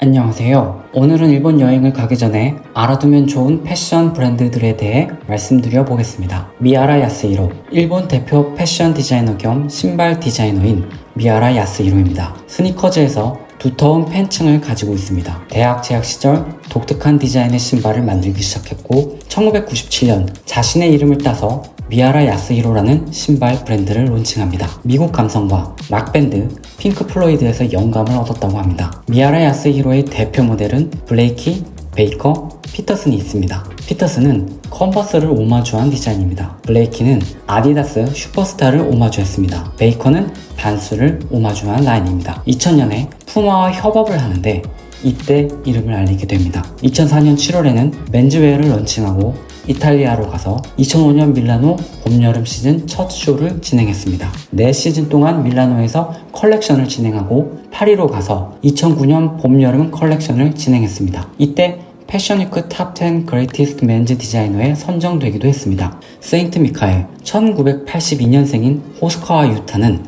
안녕하세요. 오늘은 일본 여행을 가기 전에 알아두면 좋은 패션 브랜드들에 대해 말씀드려 보겠습니다. 미하라 야스히로, 일본 대표 패션 디자이너 겸 신발 디자이너인 미하라 야스히로입니다. 스니커즈에서 두터운 팬층을 가지고 있습니다. 대학 재학 시절 독특한 디자인의 신발을 만들기 시작했고 1997년 자신의 이름을 따서 미하라 야스히로라는 신발 브랜드를 론칭합니다. 미국 감성과 락밴드 핑크 플로이드에서 영감을 얻었다고 합니다. 미하라 야스히로의 대표 모델은 블레이키, 베이커, 피터슨이 있습니다. 피터슨은 컨버스를 오마주한 디자인입니다. 블레이키는 아디다스 슈퍼스타를 오마주했습니다. 베이커는 반스를 오마주한 라인입니다. 2000년에 푸마와 협업을 하는데 이때 이름을 알리게 됩니다. 2004년 7월에는 맨즈웨어를 런칭하고 이탈리아로 가서 2005년 밀라노 봄여름 시즌 첫 쇼를 진행했습니다. 4시즌 동안 밀라노에서 컬렉션을 진행하고 파리로 가서 2009년 봄여름 컬렉션을 진행했습니다. 이때 패션위크 탑10 그레이티스트 맨즈 디자이너에 선정되기도 했습니다. 세인트 미카엘, 1982년생인 호스카와 유타는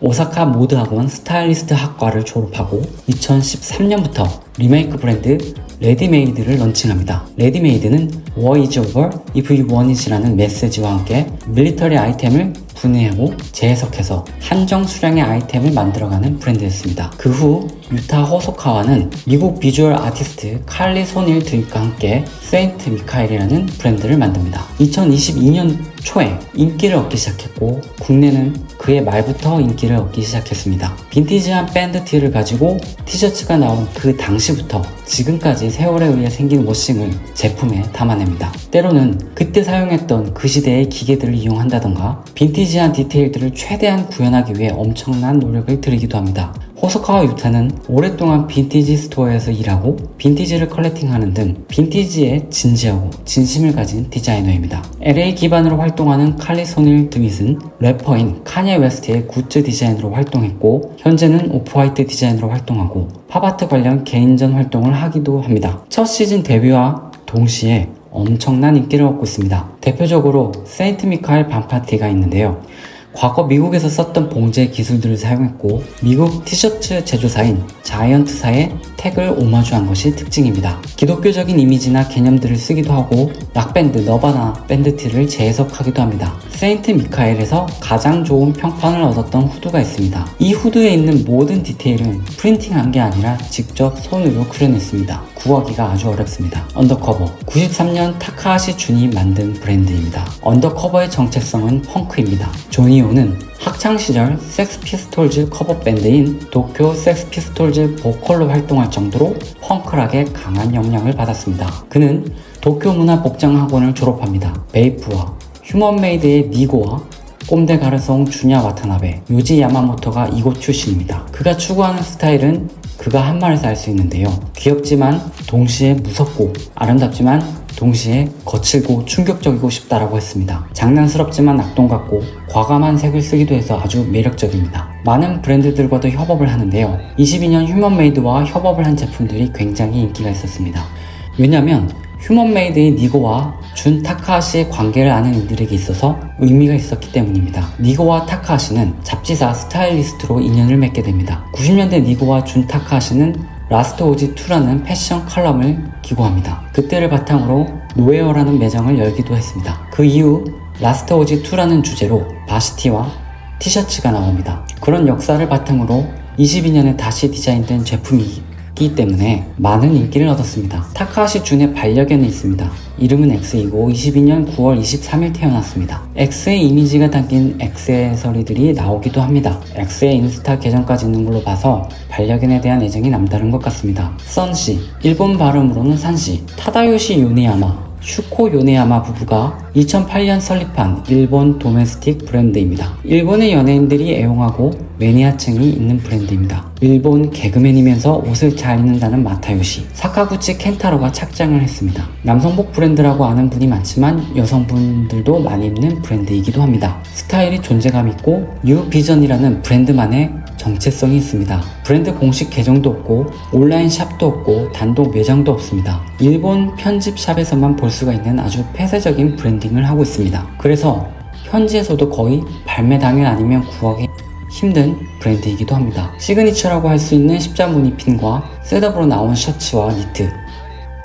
오사카 모드학원 스타일리스트 학과를 졸업하고 2013년부터 리메이크 브랜드 레디메이드를 런칭합니다. 레디메이드는 War is over if you want it이라는 메시지와 함께 밀리터리 아이템을 분해하고 재해석해서 한정 수량의 아이템을 만들어가는 브랜드였습니다. 그 후 유타 호소카와는 미국 비주얼 아티스트 칼리 소닐 드윗과 함께 세인트 미카엘이라는 브랜드를 만듭니다. 2022년 초에 인기를 얻기 시작했고 국내는 그해 말부터 인기를 얻기 시작했습니다. 빈티지한 밴드 티를 가지고 티셔츠가 나온 그 당시부터 지금까지 세월에 의해 생긴 워싱을 제품에 담아냅니다. 때로는 그때 사용했던 그 시대의 기계들을 이용한다던가 빈티지한 디테일들을 최대한 구현하기 위해 엄청난 노력을 들이기도 합니다. 호소카와 유타는 오랫동안 빈티지 스토어에서 일하고 빈티지를 컬렉팅하는 등 빈티지에 진지하고 진심을 가진 디자이너입니다. LA 기반으로 활동하는 칼리 소닐 드윗은 래퍼인 카니에 웨스트의 굿즈 디자이너로 활동했고 현재는 오프화이트 디자이너로 활동하고 팝아트 관련 개인전 활동을 하기도 합니다. 첫 시즌 데뷔와 동시에 엄청난 인기를 얻고 있습니다. 대표적으로 세인트 미카엘 반파티가 있는데요. 과거 미국에서 썼던 봉제 기술들을 사용했고 미국 티셔츠 제조사인 자이언트사의 택을 오마주한 것이 특징입니다. 기독교적인 이미지나 개념들을 쓰기도 하고 락밴드 너바나 밴드티를 재해석하기도 합니다. 세인트 미카엘에서 가장 좋은 평판을 얻었던 후드가 있습니다. 이 후드에 있는 모든 디테일은 프린팅한 게 아니라 직접 손으로 그려냈습니다. 구하기가 아주 어렵습니다. 언더커버, 93년 타카하시 준이 만든 브랜드입니다. 언더커버의 정체성은 펑크입니다. 조니오는 학창시절 섹스피스톨즈 커버밴드인 도쿄 섹스피스톨즈 보컬로 활동할 정도로 펑크락에 강한 영향을 받았습니다. 그는 도쿄 문화복장학원을 졸업합니다. 베이프와 휴먼메이드의 니고와 꼼데 가르송 주냐 와타나베, 요지 야마모토가 이곳 출신입니다. 그가 추구하는 스타일은 그가 한 말에서 알 수 있는데요. 귀엽지만 동시에 무섭고 아름답지만 동시에 거칠고 충격적이고 싶다라고 했습니다. 장난스럽지만 악동 같고 과감한 색을 쓰기도 해서 아주 매력적입니다. 많은 브랜드들과도 협업을 하는데요. 22년 휴먼메이드와 협업을 한 제품들이 굉장히 인기가 있었습니다. 왜냐면 휴먼메이드의 니고와 준 타카하시의 관계를 아는 이들에게 있어서 의미가 있었기 때문입니다. 니고와 타카하시는 잡지사 스타일리스트로 인연을 맺게 됩니다. 90년대 니고와 준 타카하시는 라스트 오지 2라는 패션 칼럼을 기고합니다. 그때를 바탕으로 노웨어라는 매장을 열기도 했습니다. 그 이후 라스트 오지 2라는 주제로 바시티와 티셔츠가 나옵니다. 그런 역사를 바탕으로 22년에 다시 디자인된 제품이기 때문에 많은 인기를 얻었습니다. 타카하시 준의 반려견이 있습니다. 이름은 X이고 22년 9월 23일 태어났습니다. X의 이미지가 담긴 액세서리들이 나오기도 합니다. X의 인스타 계정까지 있는 걸로 봐서 반려견에 대한 애정이 남다른 것 같습니다. 선시, 일본 발음으로는 산시, 타다요시 요네야마, 슈코 요네야마 부부가 2008년 설립한 일본 도메스틱 브랜드입니다. 일본의 연예인들이 애용하고 매니아층이 있는 브랜드입니다. 일본 개그맨이면서 옷을 잘 입는다는 마타요시, 사카구치 켄타로가 착장을 했습니다. 남성복 브랜드라고 아는 분이 많지만 여성분들도 많이 입는 브랜드이기도 합니다. 스타일이 존재감 있고 뉴비전이라는 브랜드만의 정체성이 있습니다. 브랜드 공식 계정도 없고 온라인 샵도 없고 단독 매장도 없습니다. 일본 편집샵에서만 볼 수가 있는 아주 폐쇄적인 브랜딩을 하고 있습니다. 그래서 현지에서도 거의 발매 당일 아니면 구하기 힘든 브랜드이기도 합니다. 시그니처라고 할 수 있는 십자무늬 핀과 셋업으로 나온 셔츠와 니트,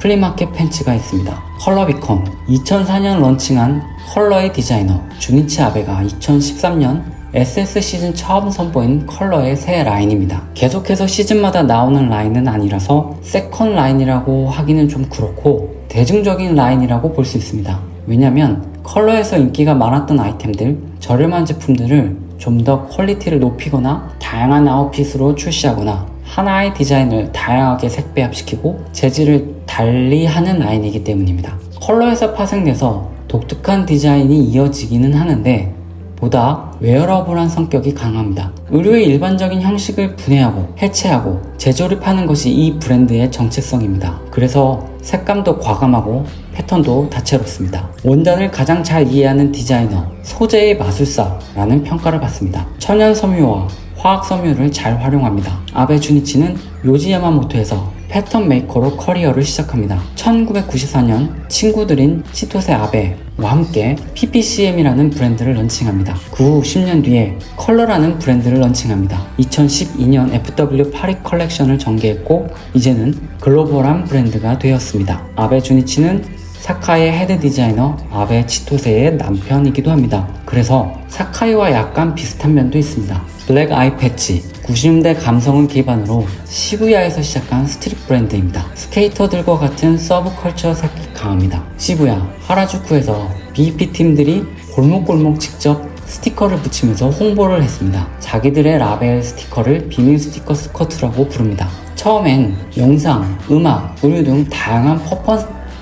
플리마켓 팬츠가 있습니다. 컬러비콘, 2004년 런칭한 컬러의 디자이너 주니치 아베가 2013년 SS 시즌 처음 선보인 컬러의 새 라인입니다. 계속해서 시즌마다 나오는 라인은 아니라서 세컨 라인이라고 하기는 좀 그렇고 대중적인 라인이라고 볼 수 있습니다. 왜냐면 컬러에서 인기가 많았던 아이템들, 저렴한 제품들을 좀 더 퀄리티를 높이거나 다양한 아웃핏으로 출시하거나 하나의 디자인을 다양하게 색배합시키고 재질을 달리 하는 라인이기 때문입니다. 컬러에서 파생돼서 독특한 디자인이 이어지기는 하는데 보다 웨어러블한 성격이 강합니다. 의류의 일반적인 형식을 분해하고 해체하고 재조립하는 것이 이 브랜드의 정체성입니다. 그래서 색감도 과감하고 패턴도 다채롭습니다. 원단을 가장 잘 이해하는 디자이너, 소재의 마술사라는 평가를 받습니다. 천연 섬유와 화학 섬유를 잘 활용합니다. 아베 주니치는 요지 야마모토에서 패턴 메이커로 커리어를 시작합니다. 1994년 친구들인 치토세 아베와 함께 PPCM이라는 브랜드를 런칭합니다. 그 후 10년 뒤에 컬러라는 브랜드를 런칭합니다. 2012년 FW 파리 컬렉션을 전개했고 이제는 글로벌한 브랜드가 되었습니다. 아베 주니치는 사카이의 헤드 디자이너 아베 치토세의 남편이기도 합니다. 그래서 사카이와 약간 비슷한 면도 있습니다. 블랙 아이 패치, 90년대 감성을 기반으로 시부야에서 시작한 스트릿 브랜드입니다. 스케이터들과 같은 서브컬처 색이 강합니다. 시부야, 하라주쿠에서 BEP 팀들이 골목골목 직접 스티커를 붙이면서 홍보를 했습니다. 자기들의 라벨 스티커를 비밀 스티커 스커트라고 부릅니다. 처음엔 영상, 음악, 의류 등 다양한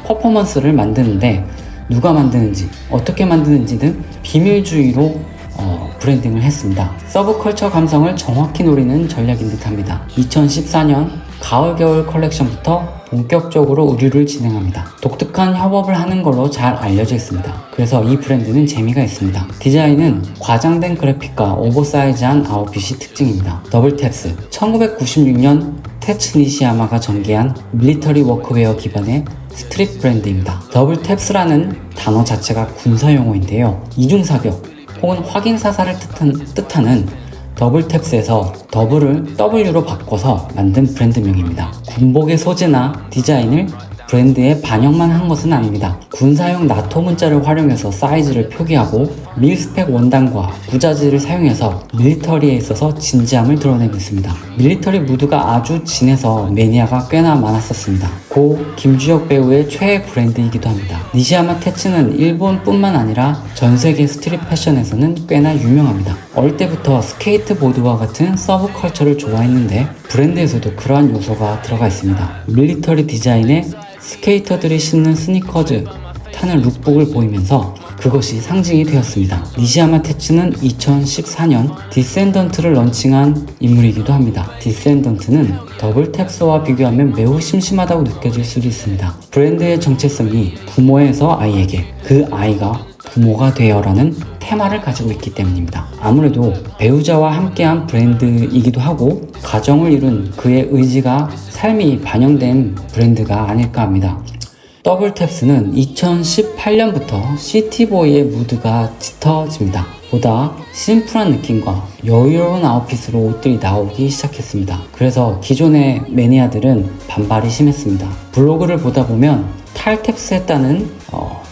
퍼포먼스를 만드는데 누가 만드는지, 어떻게 만드는지 등 비밀주의로 브랜딩을 했습니다. 서브컬처 감성을 정확히 노리는 전략인 듯합니다. 2014년 가을 겨울 컬렉션부터 본격적으로 의류를 진행합니다. 독특한 협업을 하는 걸로 잘 알려져 있습니다. 그래서 이 브랜드는 재미가 있습니다. 디자인은 과장된 그래픽과 오버사이즈한 아웃핏이 특징입니다. 더블 탭스, 1996년 테츠 니시야마가 전개한 밀리터리 워크웨어 기반의 스트릿 브랜드입니다. 더블 탭스라는 단어 자체가 군사 용어인데요. 이중사격 혹은 확인 사살을 뜻하는 더블 탭스에서 더블을 W로 바꿔서 만든 브랜드명입니다. 군복의 소재나 디자인을 브랜드에 반영만 한 것은 아닙니다. 군사용 나토 문자를 활용해서 사이즈를 표기하고 밀스펙 원단과 부자재를 사용해서 밀리터리에 있어서 진지함을 드러내고 있습니다. 밀리터리 무드가 아주 진해서 매니아가 꽤나 많았었습니다. 고 김주혁 배우의 최애 브랜드이기도 합니다. 니시야마 테츠는 일본뿐만 아니라 전 세계 스트릿 패션에서는 꽤나 유명합니다. 어릴 때부터 스케이트보드와 같은 서브컬처를 좋아했는데 브랜드에서도 그러한 요소가 들어가 있습니다. 밀리터리 디자인에 스케이터들이 신는 스니커즈, 타는 룩북을 보이면서 그것이 상징이 되었습니다. 니시야마 테츠는 2014년 디센던트를 런칭한 인물이기도 합니다. 디센던트는 더블 탭스와 비교하면 매우 심심하다고 느껴질 수도 있습니다. 브랜드의 정체성이 부모에서 아이에게, 그 아이가 부모가 되어라는 테마를 가지고 있기 때문입니다. 아무래도 배우자와 함께한 브랜드이기도 하고 가정을 이룬 그의 의지가 삶이 반영된 브랜드가 아닐까 합니다. 더블 탭스는 2018년부터 시티보이의 무드가 짙어집니다. 보다 심플한 느낌과 여유로운 아웃핏으로 옷들이 나오기 시작했습니다. 그래서 기존의 매니아들은 반발이 심했습니다. 블로그를 보다 보면 탈탭스 했다는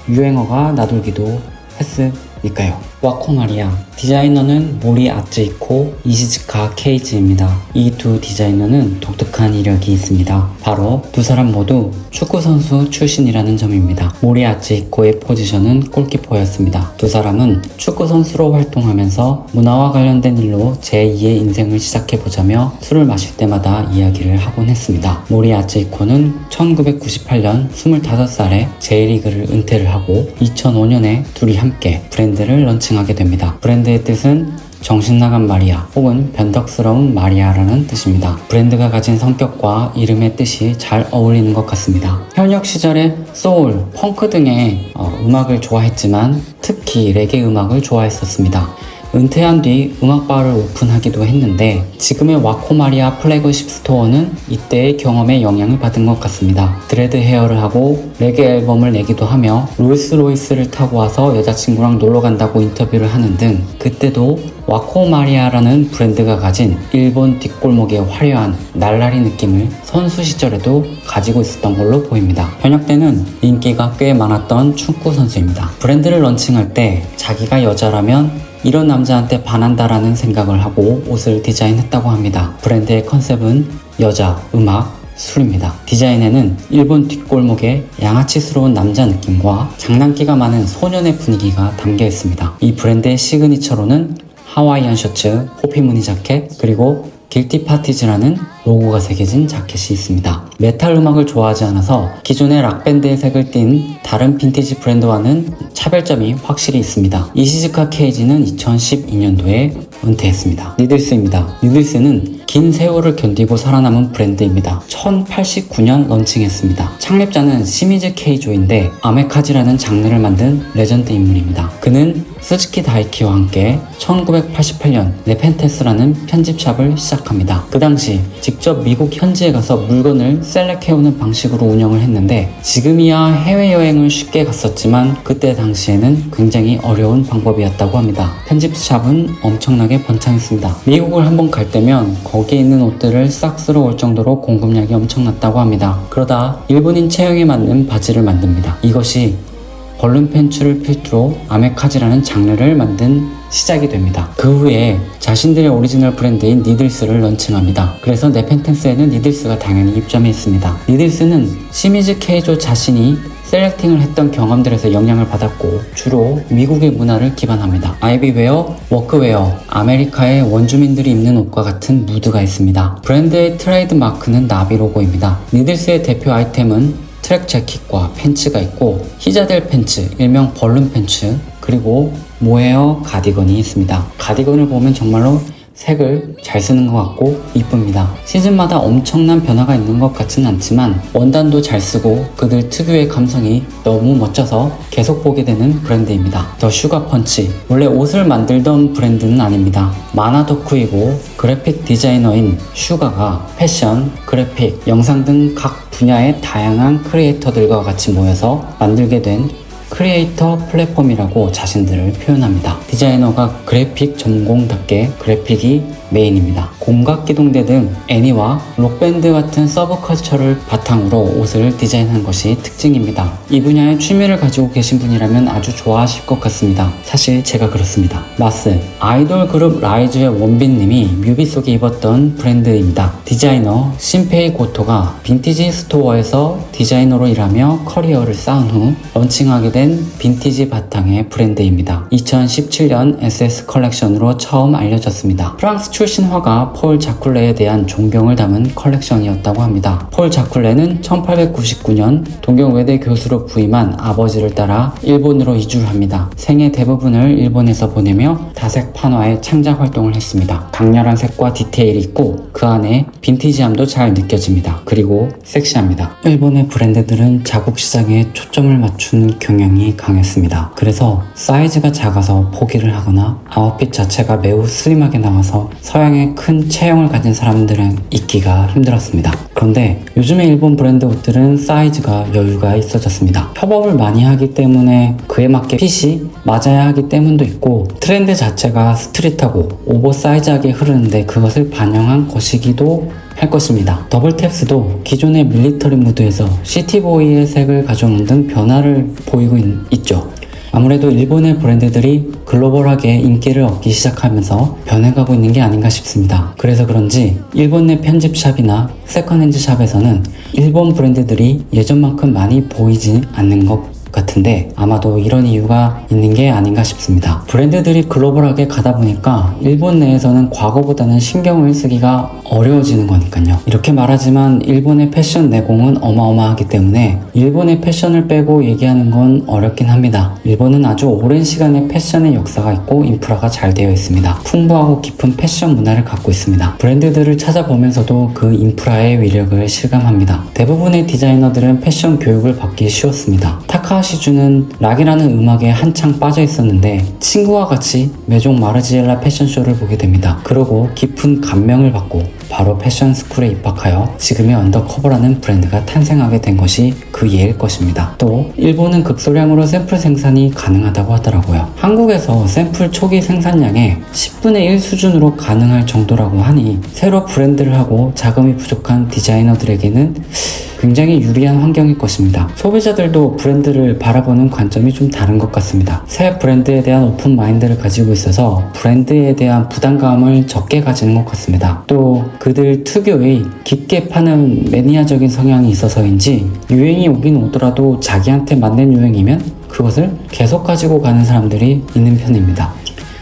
유행어가 나돌기도 했으니까요. 와코마리야, 디자이너는 모리 아츠이코, 이시즈카 케이지입니다. 이 두 디자이너는 독특한 이력이 있습니다. 바로 두 사람 모두 축구선수 출신이라는 점입니다. 모리 아츠이코의 포지션은 골키퍼였습니다. 두 사람은 축구선수로 활동하면서 문화와 관련된 일로 제2의 인생을 시작해보자며 술을 마실 때마다 이야기를 하곤 했습니다. 모리 아츠이코는 1998년 25살에 J리그를 은퇴를 하고 2005년에 둘이 함께 브랜드를 런칭하게 됩니다. 브랜드의 뜻은 정신나간 마리아 혹은 변덕스러운 마리아라는 뜻입니다. 브랜드가 가진 성격과 이름의 뜻이 잘 어울리는 것 같습니다. 현역 시절에 소울, 펑크 등의 음악을 좋아했지만 특히 레게 음악을 좋아했었습니다. 은퇴한 뒤 음악바를 오픈하기도 했는데 지금의 와코마리아 플래그십 스토어는 이때의 경험에 영향을 받은 것 같습니다. 드레드 헤어를 하고 레게 앨범을 내기도 하며 롤스로이스를 타고 와서 여자친구랑 놀러 간다고 인터뷰를 하는 등 그때도 와코마리아라는 브랜드가 가진 일본 뒷골목의 화려한 날라리 느낌을 선수 시절에도 가지고 있었던 걸로 보입니다. 현역 때는 인기가 꽤 많았던 축구 선수입니다. 브랜드를 런칭할 때 자기가 여자라면 이런 남자한테 반한다라는 생각을 하고 옷을 디자인했다고 합니다. 브랜드의 컨셉은 여자, 음악, 술입니다. 디자인에는 일본 뒷골목의 양아치스러운 남자 느낌과 장난기가 많은 소년의 분위기가 담겨 있습니다. 이 브랜드의 시그니처로는 하와이안 셔츠, 호피 무늬 자켓, 그리고 길티 파티즈라는 로고가 새겨진 자켓이 있습니다. 메탈 음악을 좋아하지 않아서 기존의 락밴드의 색을 띤 다른 빈티지 브랜드와는 차별점이 확실히 있습니다. 이시즈카 케이지는 2012년도에 은퇴했습니다. 니들스입니다. 니들스는 긴 세월을 견디고 살아남은 브랜드입니다. 1089년 런칭했습니다. 창립자는 시미즈 케이조인데 아메카지라는 장르를 만든 레전드 인물입니다. 그는 스즈키 다이키와 함께 1988년 네펜테스라는 편집샵을 시작합니다. 그 당시 직접 미국 현지에 가서 물건을 셀렉해오는 방식으로 운영을 했는데 지금이야 해외여행을 쉽게 갔었지만 그때 당시에는 굉장히 어려운 방법이었다고 합니다. 편집샵은 엄청나게 번창했습니다. 미국을 한번 갈 때면 거기에 있는 옷들을 싹 쓸어 올 정도로 공급량이 엄청났다고 합니다. 그러다 일본인 체형에 맞는 바지를 만듭니다. 이것이 벌룬 팬츠를 필두로 아메카지라는 장르를 만든 시작이 됩니다. 그 후에 자신들의 오리지널 브랜드인 니들스를 런칭합니다. 그래서 네펜텐스에는 니들스가 당연히 입점해 있습니다. 니들스는 시미즈 케이조 자신이 셀렉팅을 했던 경험들에서 영향을 받았고 주로 미국의 문화를 기반합니다. 아이비웨어, 워크웨어, 아메리카의 원주민들이 입는 옷과 같은 무드가 있습니다. 브랜드의 트레이드 마크는 나비 로고입니다. 니들스의 대표 아이템은 트랙 재킷과 팬츠가 있고 히자델 팬츠, 일명 벌룬 팬츠, 그리고 모헤어 가디건이 있습니다. 가디건을 보면 정말로 색을 잘 쓰는 것 같고 이쁩니다. 시즌마다 엄청난 변화가 있는 것 같지는 않지만 원단도 잘 쓰고 그들 특유의 감성이 너무 멋져서 계속 보게 되는 브랜드입니다. 더 슈가 펀치, 원래 옷을 만들던 브랜드는 아닙니다. 만화 덕후이고 그래픽 디자이너인 슈가가 패션, 그래픽, 영상 등 각 분야의 다양한 크리에이터들과 같이 모여서 만들게 된 크리에이터 플랫폼이라고 자신들을 표현합니다. 디자이너가 그래픽 전공답게 그래픽이 메인입니다. 공각기동대 등 애니와 록밴드 같은 서브컬처를 바탕으로 옷을 디자인한 것이 특징입니다. 이 분야에 취미를 가지고 계신 분이라면 아주 좋아하실 것 같습니다. 사실 제가 그렇습니다. 마스, 아이돌 그룹 라이즈의 원빈님이 뮤비 속에 입었던 브랜드입니다. 디자이너 신페이 고토가 빈티지 스토어에서 디자이너로 일하며 커리어를 쌓은 후 런칭하게 된 빈티지 바탕의 브랜드입니다. 2017년 SS 컬렉션으로 처음 알려졌습니다. 프랑스 출신 화가 폴 자쿨레에 대한 존경을 담은 컬렉션이었다고 합니다. 폴 자쿨레는 1899년 동경 외대 교수로 부임한 아버지를 따라 일본으로 이주를 합니다. 생애 대부분을 일본에서 보내며 다색 판화의 창작 활동을 했습니다. 강렬한 색과 디테일이 있고 그 안에 빈티지함도 잘 느껴집니다. 그리고 섹시합니다. 일본의 브랜드들은 자국 시장에 초점을 맞추는 경향이 강했습니다. 그래서 사이즈가 작아서 포기를 하거나 아웃핏 자체가 매우 슬림하게 나와서 서양의 큰 체형을 가진 사람들은 입기가 힘들었습니다. 그런데 요즘의 일본 브랜드 옷들은 사이즈가 여유가 있어졌습니다. 협업을 많이 하기 때문에 그에 맞게 핏이 맞아야 하기 때문도 있고 트렌드 자체가 스트릿하고 오버사이즈하게 흐르는데 그것을 반영한 것이기도 할 것입니다. 더블탭스도 기존의 밀리터리 무드에서 시티보이의 색을 가져오는 등 변화를 보이고 있죠. 아무래도 일본의 브랜드들이 글로벌하게 인기를 얻기 시작하면서 변해가고 있는 게 아닌가 싶습니다. 그래서 그런지 일본 내 편집샵이나 세컨핸즈 샵에서는 일본 브랜드들이 예전만큼 많이 보이지 않는 것 같은데 아마도 이런 이유가 있는 게 아닌가 싶습니다. 브랜드들이 글로벌하게 가다 보니까 일본 내에서는 과거보다는 신경을 쓰기가 어려워지는 거니까요. 이렇게 말하지만 일본의 패션 내공은 어마어마하기 때문에 일본의 패션을 빼고 얘기하는 건 어렵긴 합니다. 일본은 아주 오랜 시간의 패션의 역사가 있고 인프라가 잘 되어 있습니다. 풍부하고 깊은 패션 문화를 갖고 있습니다. 브랜드들을 찾아보면서도 그 인프라의 위력을 실감합니다. 대부분의 디자이너들은 패션 교육을 받기 쉬웠습니다. 타카하시 지주는 락이라는 음악에 한창 빠져 있었는데 친구와 같이 매종 마르지엘라 패션쇼를 보게 됩니다. 그러고 깊은 감명을 받고 바로 패션 스쿨에 입학하여 지금의 언더커버라는 브랜드가 탄생하게 된 것이 그 예일 것입니다. 또 일본은 극소량으로 샘플 생산이 가능하다고 하더라고요. 한국에서 샘플 초기 생산량의 10분의 1 수준으로 가능할 정도라고 하니 새로 브랜드를 하고 자금이 부족한 디자이너들에게는 굉장히 유리한 환경일 것입니다. 소비자들도 브랜드를 바라보는 관점이 좀 다른 것 같습니다. 새 브랜드에 대한 오픈 마인드를 가지고 있어서 브랜드에 대한 부담감을 적게 가지는 것 같습니다. 또 그들 특유의 깊게 파는 매니아적인 성향이 있어서인지 유행이 오긴 오더라도 자기한테 맞는 유행이면 그것을 계속 가지고 가는 사람들이 있는 편입니다.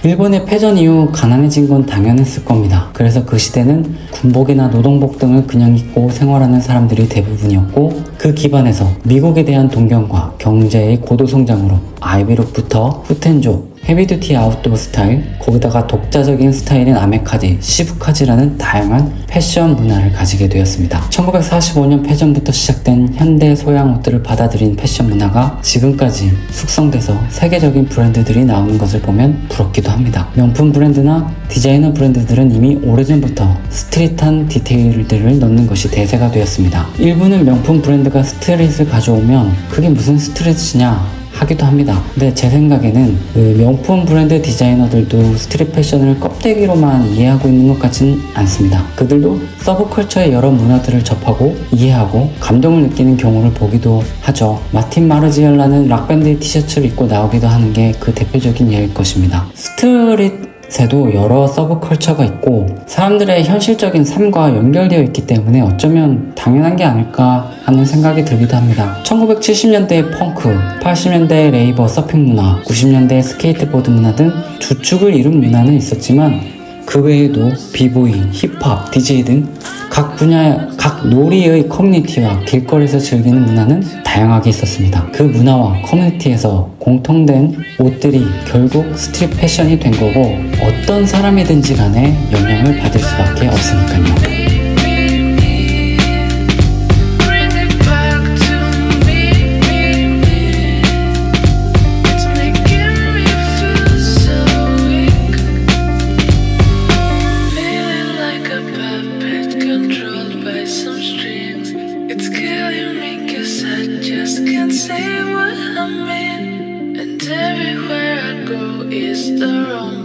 일본의 패전 이후 가난해진 건 당연했을 겁니다. 그래서 그 시대는 군복이나 노동복 등을 그냥 입고 생활하는 사람들이 대부분이었고 그 기반에서 미국에 대한 동경과 경제의 고도 성장으로 아이비룩부터 후텐조, 헤비듀티 아웃도어 스타일, 거기다가 독자적인 스타일인 아메카지, 시부카지라는 다양한 패션 문화를 가지게 되었습니다. 1945년 패전부터 시작된 현대 소양 옷들을 받아들인 패션 문화가 지금까지 숙성돼서 세계적인 브랜드들이 나오는 것을 보면 부럽기도 합니다. 명품 브랜드나 디자이너 브랜드들은 이미 오래전부터 스트릿한 디테일들을 넣는 것이 대세가 되었습니다. 일부는 명품 브랜드가 스트릿을 가져오면 그게 무슨 스트릿이냐 하기도 합니다. 근데 제 생각에는 그 명품 브랜드 디자이너들도 스트릿 패션을 껍데기로만 이해하고 있는 것 같지는 않습니다. 그들도 서브컬처의 여러 문화들을 접하고 이해하고 감동을 느끼는 경우를 보기도 하죠. 마틴 마르지엘라는 락밴드의 티셔츠를 입고 나오기도 하는 게 그 대표적인 예일 것입니다. 스트릿에도 여러 서브컬처가 있고 사람들의 현실적인 삶과 연결되어 있기 때문에 어쩌면 당연한 게 아닐까 하는 생각이 들기도 합니다. 1970년대의 펑크, 80년대의 레이버 서핑 문화, 90년대의 스케이트보드 문화 등 주축을 이룬 문화는 있었지만 그 외에도 비보이, 힙합, DJ 등 각 분야의 각 놀이의 커뮤니티와 길거리에서 즐기는 문화는 다양하게 있었습니다. 그 문화와 커뮤니티에서 공통된 옷들이 결국 스트릿 패션이 된 거고 어떤 사람이든지 간에 영향을 받을 수밖에 없으니까요. Say what I mean, and everywhere I go is the wrong